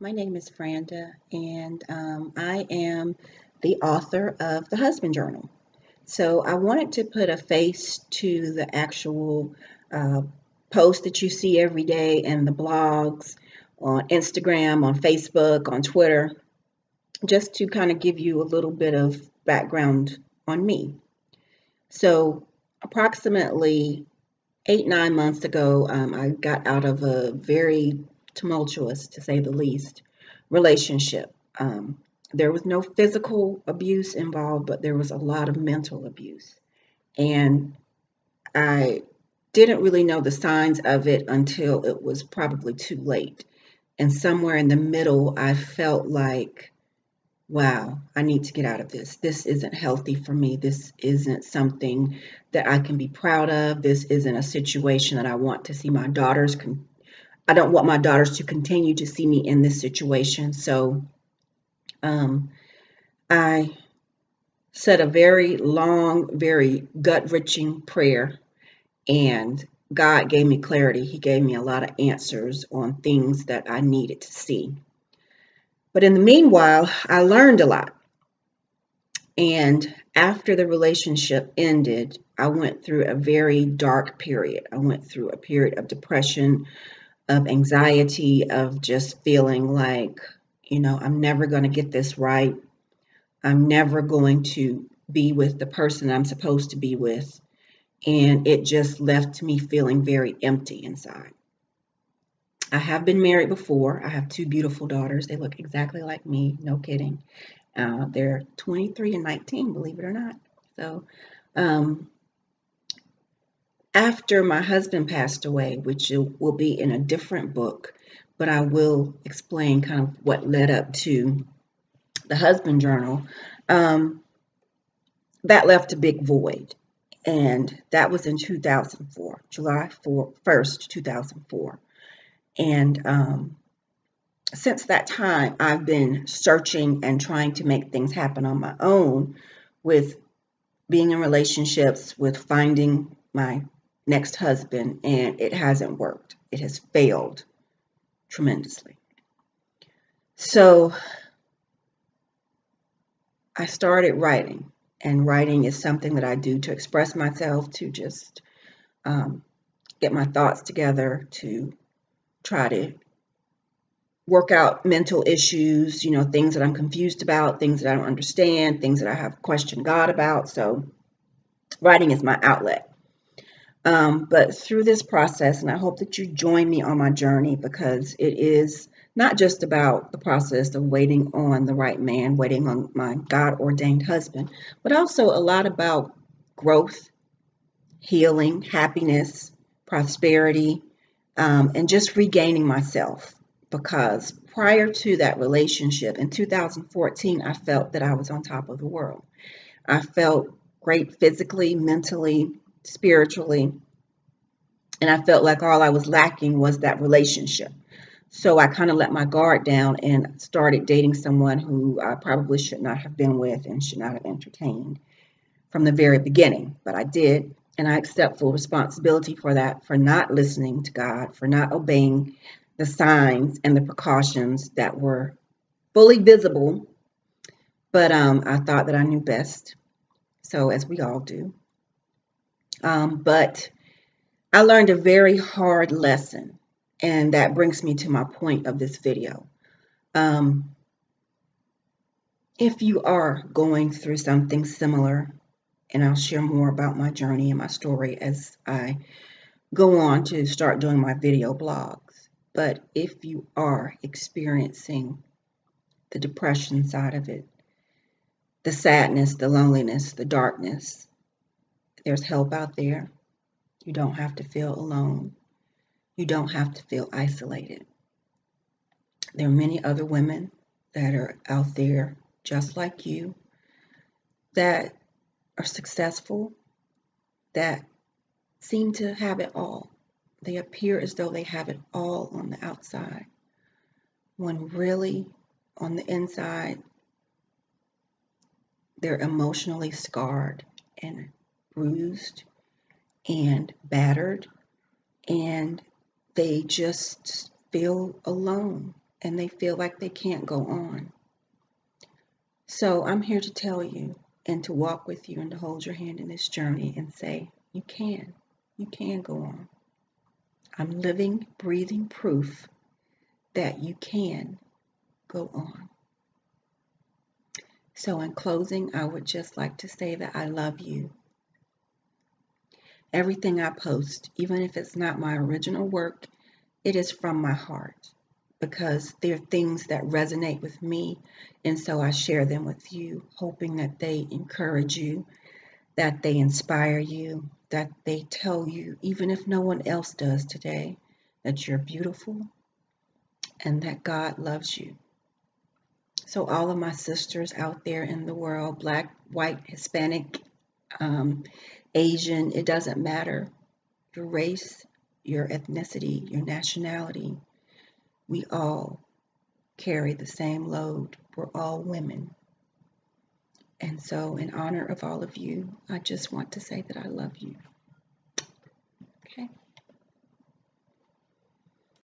My name is Franda, and I am the author of The Husband Journal. So I wanted to put a face to the actual uh, posts that you see every day and the blogs on Instagram, on Facebook, on Twitter, just to kind of give you a little bit of background on me. So, approximately 8, 9 months ago, I got out of a very tumultuous, to say the least, relationship. There was no physical abuse involved, but there was a lot of mental abuse. And I didn't really know the signs of it until it was probably too late. And somewhere in the middle, I felt like, wow, I need to get out of this. This isn't healthy for me. This isn't something that I can be proud of. This isn't a situation that I want to see my daughters. I don't want my daughters to continue to see me in this situation. So um, I said a very long, very gut wrenching prayer, and God gave me clarity. He gave me a lot of answers on things that I needed to see. But in the meanwhile, I learned a lot. And after the relationship ended, I went through a very dark period. I went through a period of depression, of anxiety, of just feeling like, I'm never going to get this right. I'm never going to be with the person I'm supposed to be with. And it just left me feeling very empty inside. I have been married before. I have two beautiful daughters. They look exactly like me, no kidding. They're 23 and 19, believe it or not. So, um, after my husband passed away, which will be in a different book, but I will explain kind of what led up to the husband journal, um, that left a big void. And that was in 2004, July 1st, 2004. And since that time, I've been searching and trying to make things happen on my own with being in relationships, with finding my next husband, and it hasn't worked. It has failed tremendously. So I started writing, and writing is something that I do to express myself, to just um, get my thoughts together, to try to work out mental issues, things that I'm confused about, things that I don't understand, things that I have questioned God about. So writing is my outlet. But through this process, and I hope that you join me on my journey, because it is not just about the process of waiting on the right man, waiting on my God ordained husband, but also a lot about growth, healing, happiness, prosperity, and just regaining myself. Because prior to that relationship in 2014, I felt that I was on top of the world. I felt great physically, mentally, spiritually, and I felt like all I was lacking was that relationship. So I kind of let my guard down and started dating someone who I probably should not have been with and should not have entertained from the very beginning. But I did, and I accept full responsibility for that, for not listening to God, for not obeying the signs and the precautions that were fully visible. But I thought that I knew best. So, as we all do. But I learned a very hard lesson, and that brings me to my point of this video. Um, if you are going through something similar, and I'll share more about my journey and my story as I go on to start doing my video blogs. But if you are experiencing the depression side of it, the sadness, the loneliness, the darkness, there's help out there. You don't have to feel alone. You don't have to feel isolated. There are many other women that are out there just like you, that are successful, that seem to have it all. They appear as though they have it all on the outside, when really on the inside, they're emotionally scarred and bruised and battered, and they just feel alone. and they feel like they can't go on. So I'm here to tell you and to walk with you and to hold your hand in this journey and say, you can go on. I'm living, breathing proof that you can go on. So in closing, I would just like to say that I love you. Everything I post, even if it's not my original work, it is from my heart because they're things that resonate with me. And so I share them with you, hoping that they encourage you, that they inspire you, that they tell you, even if no one else does today, that you're beautiful and that God loves you. So all of my sisters out there in the world, Black, white, Hispanic, Asian, it doesn't matter. Your race, your ethnicity, your nationality, we all carry the same load. We're all women. And so in honor of all of you, I just want to say that I love you. Okay.